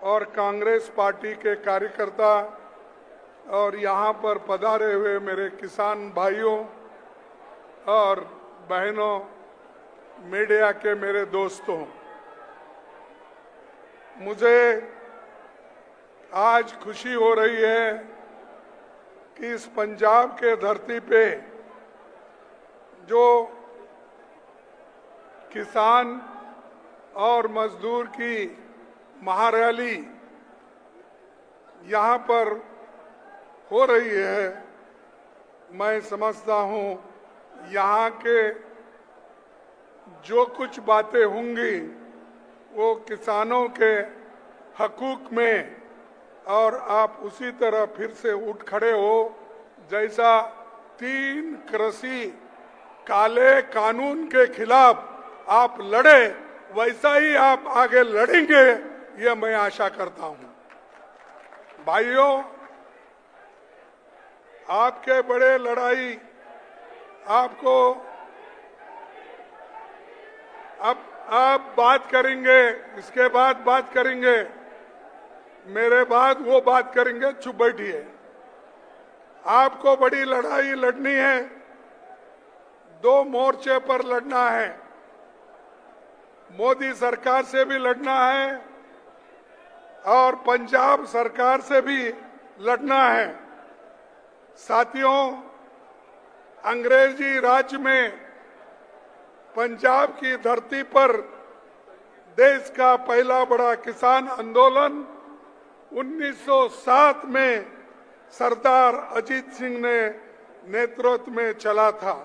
और कांग्रेस पार्टी के कार्यकर्ता और यहाँ पर पधारे हुए मेरे किसान भाइयों और बहनों, मीडिया के मेरे दोस्तों, मुझे आज खुशी हो रही है कि इस पंजाब के धरती पे जो किसान और मजदूर की महारैली यहाँ पर हो रही है। मैं समझता हूँ यहाँ के जो कुछ बातें होंगी वो किसानों के हकूक में, और आप उसी तरह फिर से उठ खड़े हो जैसा 3 कृषि काले कानून के खिलाफ आप लड़े, वैसा ही आप आगे लड़ेंगे, ये मैं आशा करता हूं। भाइयों, आपके बड़े लड़ाई आपको अब आप बात करेंगे, इसके बाद बात करेंगे, मेरे बाद वो बात करेंगे, चुप बैठिए। आपको बड़ी लड़ाई लड़नी है, 2 मोर्चे पर लड़ना है। मोदी सरकार से भी लड़ना है और पंजाब सरकार से भी लड़ना है। साथियों, अंग्रेजी राज में पंजाब की धरती पर देश का पहला बड़ा किसान आंदोलन 1907 में सरदार अजीत सिंह ने नेतृत्व में चला था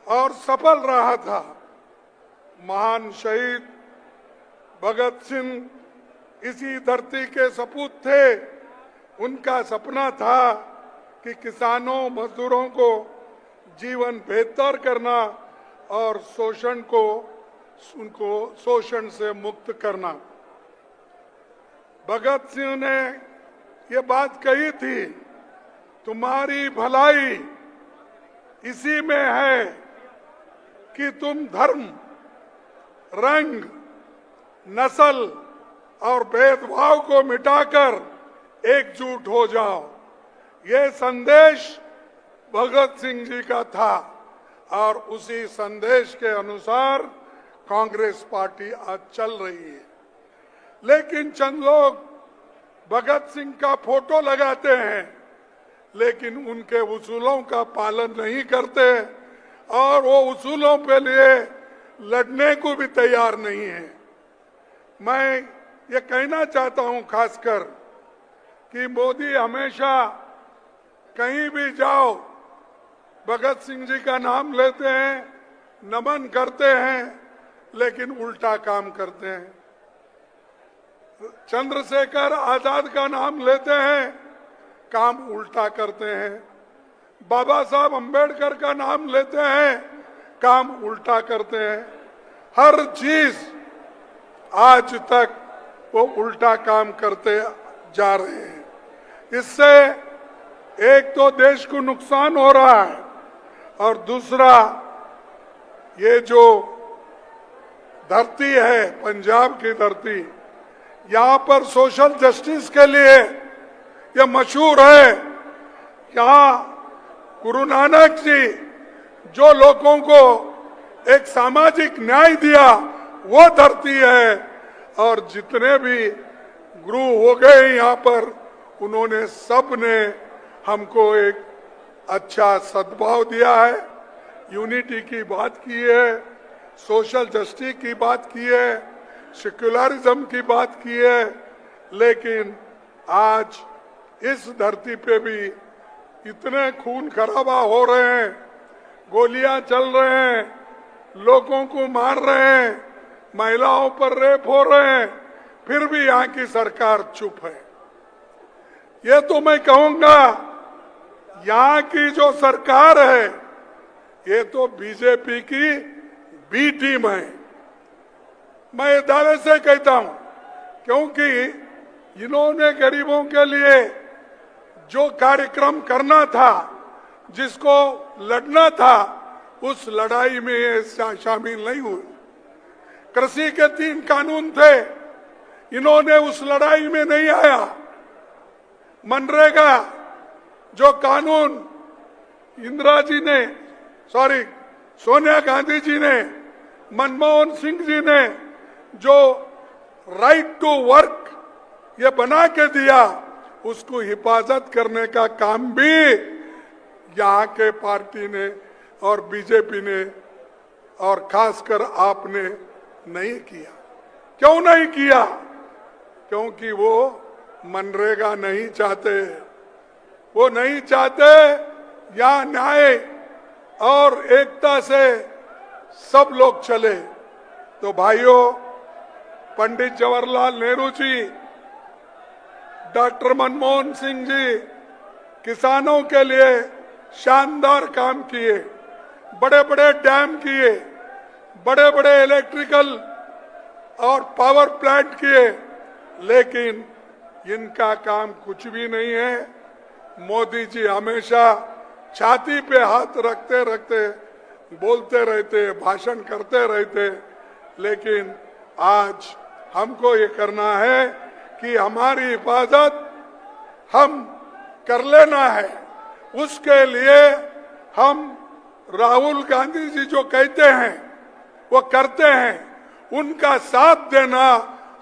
और सफल रहा था। महान शहीद भगत सिंह इसी धरती के सपूत थे। उनका सपना था कि किसानों मजदूरों को जीवन बेहतर करना और उनको शोषण से मुक्त करना। भगत सिंह ने ये बात कही थी, तुम्हारी भलाई इसी में है कि तुम धर्म, रंग, नस्ल और भेदभाव को मिटाकर एकजुट हो जाओ। ये संदेश भगत सिंह जी का था और उसी संदेश के अनुसार कांग्रेस पार्टी आज चल रही है। लेकिन चंद लोग भगत सिंह का फोटो लगाते हैं, लेकिन उनके उसूलों का पालन नहीं करते और वो उसूलों के लिए लड़ने को भी तैयार नहीं है। मैं ये कहना चाहता हूं खासकर कि मोदी हमेशा कहीं भी जाओ भगत सिंह जी का नाम लेते हैं, नमन करते हैं, लेकिन उल्टा काम करते हैं। चंद्रशेखर आजाद का नाम लेते हैं, काम उल्टा करते हैं। बाबा साहब अंबेडकर का नाम लेते हैं, काम उल्टा करते हैं। हर चीज आज तक वो उल्टा काम करते जा रहे हैं। इससे एक तो देश को नुकसान हो रहा है और दूसरा ये जो धरती है, पंजाब की धरती, यहाँ पर सोशल जस्टिस के लिए ये मशहूर है। यहाँ गुरु नानक जी जो लोगों को एक सामाजिक न्याय दिया, वो धरती है। और जितने भी गुरु हो गए यहाँ पर, उन्होंने सब ने हमको एक अच्छा सद्भाव दिया है, यूनिटी की बात की है, सोशल जस्टिस की बात की है, सेक्युलरिज्म की बात की है। लेकिन आज इस धरती पे भी इतने खून खराबा हो रहे हैं, गोलियां चल रहे हैं, लोगों को मार रहे हैं, महिलाओं पर रेप हो रहे हैं, फिर भी यहाँ की सरकार चुप है। ये तो मैं कहूंगा यहाँ की जो सरकार है ये तो बीजेपी की बी टीम है। मैं दावे से कहता हूं, क्योंकि इन्होंने गरीबों के लिए जो कार्यक्रम करना था, जिसको लड़ना था, उस लड़ाई में ये शामिल नहीं हुए। कृषि के 3 कानून थे, इन्होंने उस लड़ाई में नहीं आया। मनरेगा जो कानून सोनिया गांधी जी ने, मनमोहन सिंह जी ने जो राइट टू वर्क ये बना के दिया, उसको हिफाजत करने का काम भी यहाँ के पार्टी ने और बीजेपी ने और खासकर आपने नहीं किया। क्यों नहीं किया? क्योंकि वो मनरेगा नहीं चाहते। वो नहीं चाहते यहाँ न्याय और एकता से सब लोग चले। तो भाइयों, पंडित जवाहरलाल नेहरू जी, डॉक्टर मनमोहन सिंह जी किसानों के लिए शानदार काम किए, बड़े बड़े डैम किए, बड़े बड़े इलेक्ट्रिकल और पावर प्लांट किए, लेकिन इनका काम कुछ भी नहीं है। मोदी जी हमेशा छाती पे हाथ रखते रखते बोलते रहते, भाषण करते रहते, लेकिन आज हमको ये करना है कि हमारी हिफाजत हम कर लेना है। उसके लिए हम राहुल गांधी जी जो कहते हैं वो करते हैं, उनका साथ देना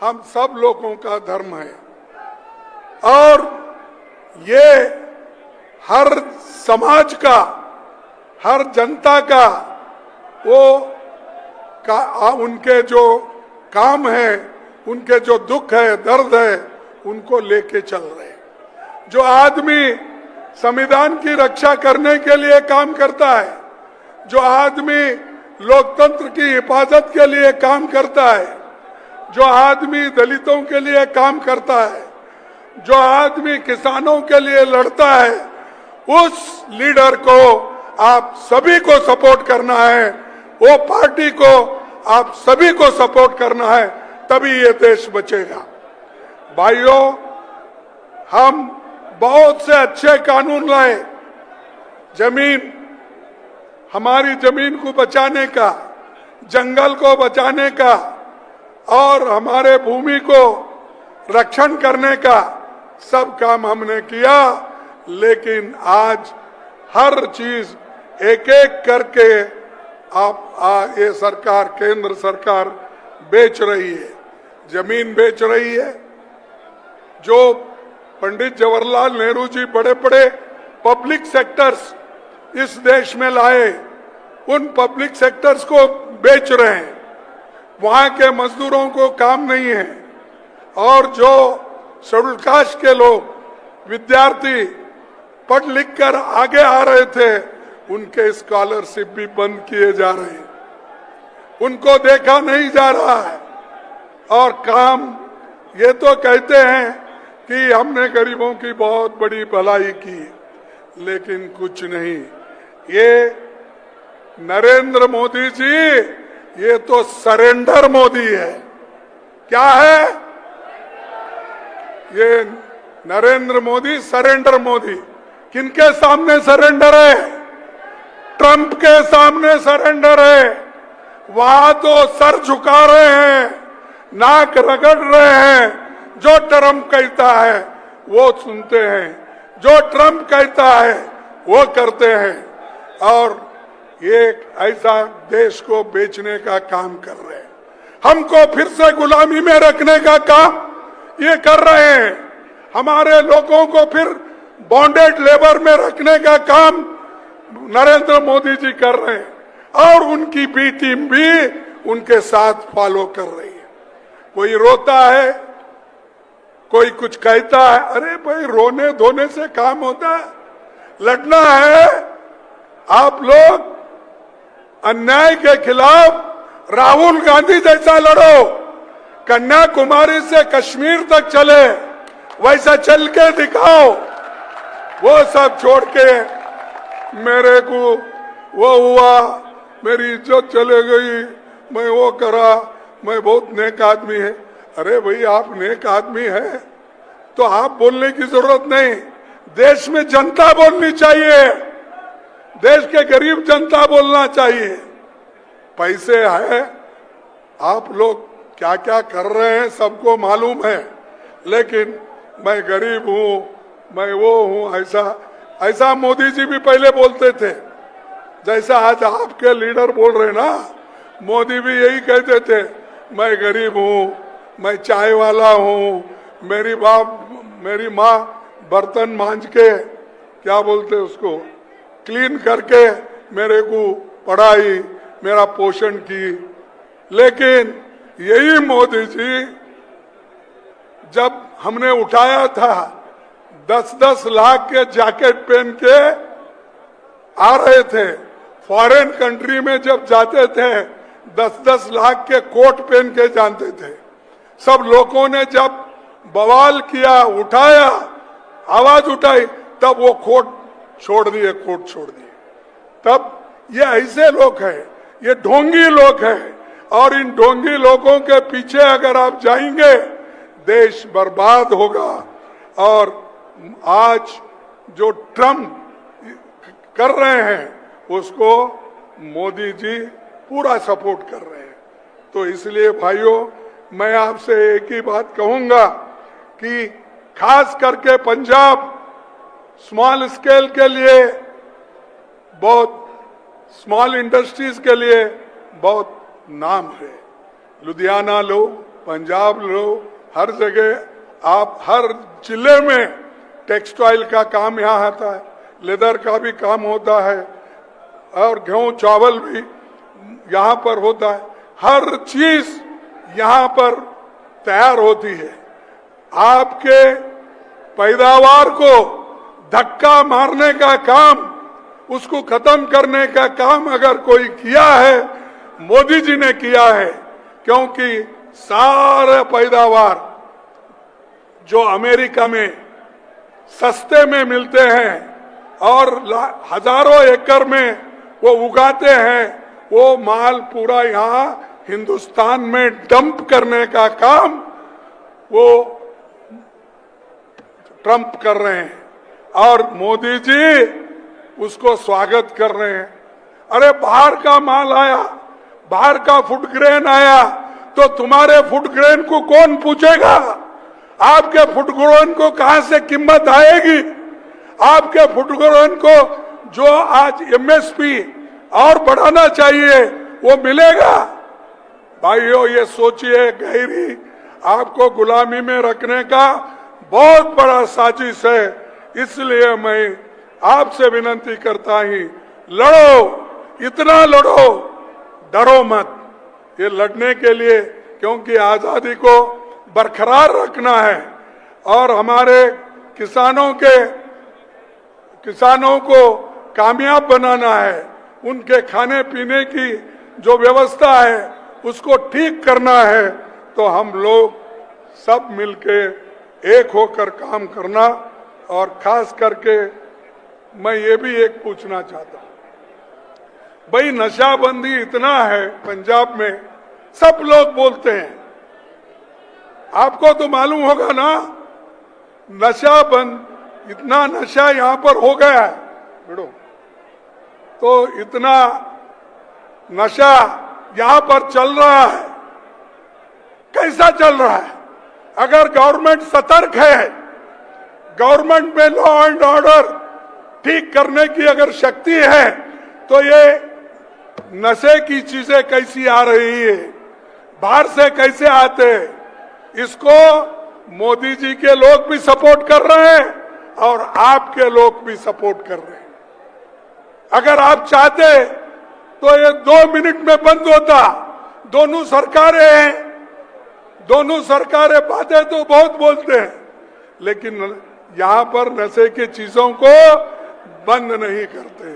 हम सब लोगों का धर्म है। और ये हर समाज का, हर जनता का उनके जो काम है, उनके जो दुख है, दर्द है, उनको लेके चल रहे। जो आदमी संविधान की रक्षा करने के लिए काम करता है, जो आदमी लोकतंत्र की हिफाजत के लिए काम करता है, जो आदमी दलितों के लिए काम करता है, जो आदमी किसानों के लिए लड़ता है, उस लीडर को आप सभी को सपोर्ट करना है। वो पार्टी को आप सभी को सपोर्ट करना है, तभी ये देश बचेगा। भाइयों, हम बहुत से अच्छे कानून लाए, हमारी जमीन को बचाने का, जंगल को बचाने का और हमारे भूमि को रक्षण करने का, सब काम हमने किया। लेकिन आज हर चीज एक एक करके ये सरकार, केंद्र सरकार बेच रही है, जमीन बेच रही है। जो पंडित जवाहरलाल नेहरू जी बड़े बड़े पब्लिक सेक्टर्स इस देश में लाए, उन पब्लिक सेक्टर्स को बेच रहे हैं। वहां के मजदूरों को काम नहीं है, और जो शेड्यूल कास्ट के लोग, विद्यार्थी पढ़ लिख कर आगे आ रहे थे, उनके स्कॉलरशिप भी बंद किए जा रहे हैं, उनको देखा नहीं जा रहा है। और काम ये तो कहते हैं कि हमने गरीबों की बहुत बड़ी भलाई की, लेकिन कुछ नहीं। ये नरेंद्र मोदी जी, ये तो सरेंडर मोदी है। क्या है ये? नरेंद्र मोदी सरेंडर मोदी। किनके सामने सरेंडर है? ट्रंप के सामने सरेंडर है। वहां तो सर झुका रहे हैं, नाक रगड़ रहे हैं। जो ट्रंप कहता है वो सुनते हैं, जो ट्रंप कहता है वो करते हैं, और ये ऐसा देश को बेचने का काम कर रहे हैं। हमको फिर से गुलामी में रखने का काम ये कर रहे हैं। हमारे लोगों को फिर बॉन्डेड लेबर में रखने का काम नरेंद्र मोदी जी कर रहे हैं, और उनकी बी टीम भी उनके साथ फॉलो कर रही है। कोई रोता है, कोई कुछ कहता है। अरे भाई, रोने धोने से काम होता है? लड़ना है। आप लोग अन्याय के खिलाफ राहुल गांधी जैसा लड़ो, कन्याकुमारी से कश्मीर तक चले, वैसा चल के दिखाओ। वो सब छोड़ के मेरे को वो हुआ, मेरी इज्जत चले गई, मैं वो करा, मैं बहुत नेक आदमी है। अरे भाई, आप नेक आदमी है तो आप बोलने की जरूरत नहीं। देश में जनता बोलनी चाहिए, देश के गरीब जनता बोलना चाहिए। पैसे है, आप लोग क्या क्या कर रहे हैं सबको मालूम है, लेकिन मैं गरीब हूं, मैं वो हूं, ऐसा मोदी जी भी पहले बोलते थे। जैसा आज आपके लीडर बोल रहे ना, मोदी भी यही कहते थे, मैं गरीब हूं, मैं चाय वाला हूं, मेरी माँ बर्तन मांज के, क्या बोलते उसको, क्लीन करके मेरे को पढ़ाई, मेरा पोषण की। लेकिन यही मोदी जी जब हमने उठाया था 10-10 लाख के जैकेट पहन के आ रहे थे, फॉरेन कंट्री में जब जाते थे 10-10 लाख के कोट पहन के जानते थे। सब लोगों ने जब बवाल किया, उठाया, आवाज उठाई, तब वो कोट छोड़ दिए। तब ये ऐसे लोग हैं, ये ढोंगी लोग हैं, और इन ढोंगी लोगों के पीछे अगर आप जाएंगे देश बर्बाद होगा। और आज जो ट्रम्प कर रहे हैं उसको मोदी जी पूरा सपोर्ट कर रहे हैं। तो इसलिए भाइयों, मैं आपसे एक ही बात कहूंगा कि खास करके पंजाब स्मॉल स्केल के लिए, बहुत स्मॉल इंडस्ट्रीज के लिए बहुत नाम है। लुधियाना लो, पंजाब लो, हर जगह आप हर जिले में टेक्सटाइल का काम यहाँ आता है, लेदर का भी काम होता है, और गेहूं चावल भी यहाँ पर होता है। हर चीज यहाँ पर तैयार होती है। आपके पैदावार को धक्का मारने का काम, उसको खत्म करने का काम अगर कोई किया है, मोदी जी ने किया है। क्योंकि सारे पैदावार जो अमेरिका में सस्ते में मिलते हैं और हजारों एकड़ में वो उगाते हैं, वो माल पूरा यहाँ हिंदुस्तान में डंप करने का काम वो ट्रम्प कर रहे हैं, और मोदी जी उसको स्वागत कर रहे हैं। अरे बाहर का माल आया, बाहर का फूड ग्रेन आया, तो तुम्हारे फूड ग्रेन को कौन पूछेगा? आपके फूड ग्रेन को कहां से कीमत आएगी? आपके फूड ग्रेन को जो आज एमएसपी और बढ़ाना चाहिए वो मिलेगा? भाइयों, ये सोचिए, गहरी आपको गुलामी में रखने का बहुत बड़ा साजिश है। इसलिए मैं आपसे विनती करता ही, लड़ो, इतना लड़ो, डरो मत। ये लड़ने के लिए, क्योंकि आजादी को बरकरार रखना है और हमारे किसानों को कामयाब बनाना है, उनके खाने पीने की जो व्यवस्था है उसको ठीक करना है। तो हम लोग सब मिलके एक होकर काम करना। और खास करके मैं ये भी एक पूछना चाहता हूं, भाई नशाबंदी इतना है पंजाब में, सब लोग बोलते हैं, आपको तो मालूम होगा ना, नशा बंद, इतना नशा यहां पर हो गया है बेड़ो, तो इतना नशा यहां पर चल रहा है। कैसा चल रहा है? अगर गवर्नमेंट सतर्क है, गवर्नमेंट में लॉ एंड ऑर्डर ठीक करने की अगर शक्ति है, तो ये नशे की चीजें कैसी आ रही है, बाहर से कैसे आते हैं, इसको मोदी जी के लोग भी सपोर्ट कर रहे हैं और आपके लोग भी सपोर्ट कर रहे हैं। अगर आप चाहते तो ये 2 मिनट में बंद होता। दोनों सरकारें हैं, दोनों सरकारें बातें तो बहुत बोलते हैं, लेकिन यहां पर नशे की चीजों को बंद नहीं करते,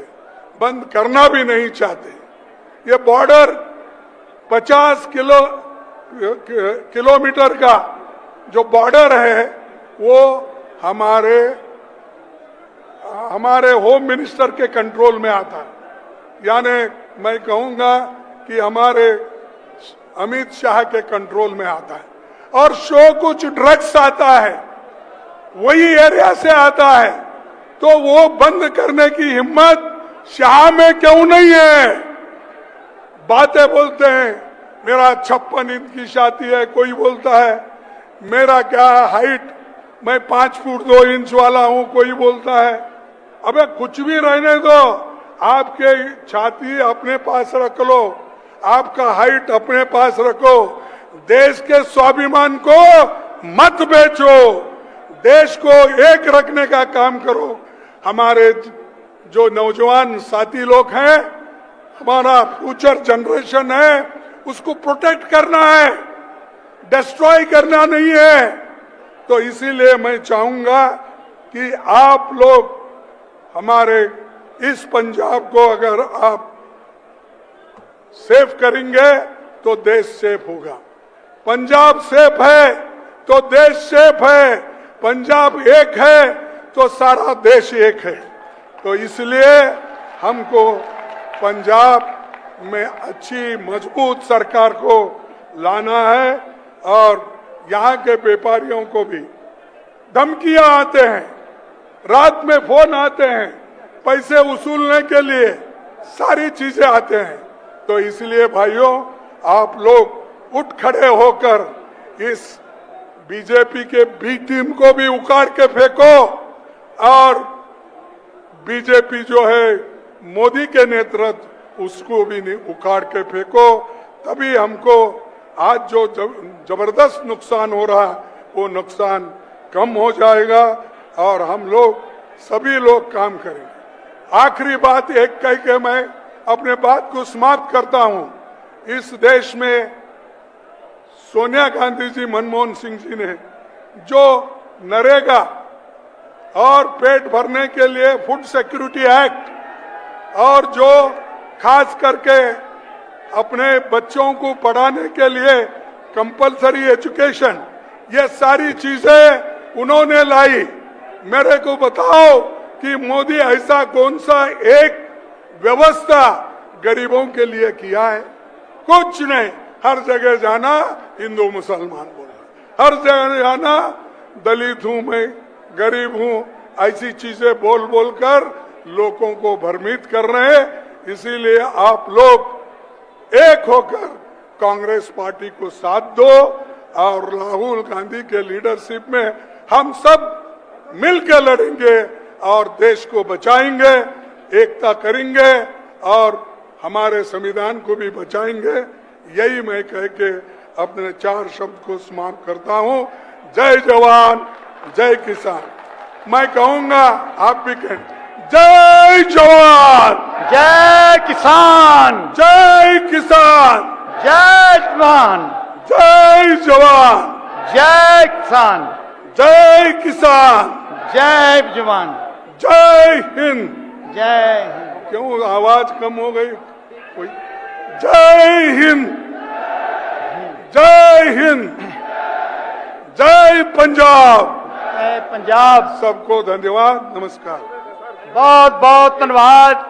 बंद करना भी नहीं चाहते। ये बॉर्डर 50 किलोमीटर का जो बॉर्डर है वो हमारे होम मिनिस्टर के कंट्रोल में आता है। यानी मैं कहूंगा कि हमारे अमित शाह के कंट्रोल में आता है। और शो कुछ ड्रग्स आता है, वही एरिया से आता है, तो वो बंद करने की हिम्मत शाह में क्यों नहीं है? बातें बोलते हैं, मेरा 56 इंच की छाती है, कोई बोलता है मेरा क्या हाइट, मैं 5 फुट 2 इंच वाला हूं, कोई बोलता है। अबे कुछ भी रहने दो, आपके छाती अपने पास रख लो, आपका हाइट अपने पास रखो, देश के स्वाभिमान को मत बेचो, देश को एक रखने का काम करो। हमारे जो नौजवान साथी लोग हैं, हमारा फ्यूचर जनरेशन है, उसको प्रोटेक्ट करना है, डिस्ट्रॉय करना नहीं है। तो इसीलिए मैं चाहूंगा कि आप लोग हमारे इस पंजाब को अगर आप सेफ करेंगे तो देश सेफ होगा। पंजाब सेफ है तो देश सेफ है, पंजाब एक है तो सारा देश एक है। तो इसलिए हमको पंजाब में अच्छी मजबूत सरकार को लाना है। और यहाँ के व्यापारियों को भी धमकियां आते हैं, रात में फोन आते हैं, पैसे वसूलने के लिए सारी चीजें आते हैं। तो इसलिए भाइयों, आप लोग उठ खड़े होकर इस बीजेपी के बी टीम को भी उखाड़ के फेंको, और बीजेपी जो है मोदी के नेतृत्व उसको भी उखाड़ के फेंको। तभी हमको आज जो जबरदस्त नुकसान हो रहा वो नुकसान कम हो जाएगा और हम लोग सभी लोग काम करेंगे। आखिरी बात एक कह के मैं अपने बात को समाप्त करता हूं। इस देश में सोनिया गांधी जी, मनमोहन सिंह जी ने जो नरेगा और पेट भरने के लिए फूड सिक्योरिटी एक्ट और जो खास करके अपने बच्चों को पढ़ाने के लिए कंपलसरी एजुकेशन, ये सारी चीजें उन्होंने लाई। मेरे को बताओ कि मोदी ऐसा कौन सा एक व्यवस्था गरीबों के लिए किया है? कुछ नहीं। हर जगह जाना हिंदू मुसलमान बोलना, हर जगह जाना दलित हूं मैं, गरीब हूं, ऐसी चीजें बोल बोलकर लोगों को भ्रमित कर रहे हैं। इसीलिए आप लोग एक होकर कांग्रेस पार्टी को साथ दो और राहुल गांधी के लीडरशिप में हम सब मिलकर लड़ेंगे और देश को बचाएंगे, एकता करेंगे और हमारे संविधान को भी बचाएंगे। यही मैं कह के अपने 4 शब्द को समाप्त करता हूं। जय जवान, जय किसान। मैं कहूंगा आप भी कहें, जय जवान, जय किसान, जय किसान, जय जवान, जय जवान, जय किसान, जय किसान, जय जवान, जय हिंद। जय हिंद। क्यों आवाज कम हो गई? कोई जय हिंद, जय हिंद, जय पंजाब। जय पंजाब। सबको धन्यवाद, नमस्कार। बहुत बहुत धन्यवाद।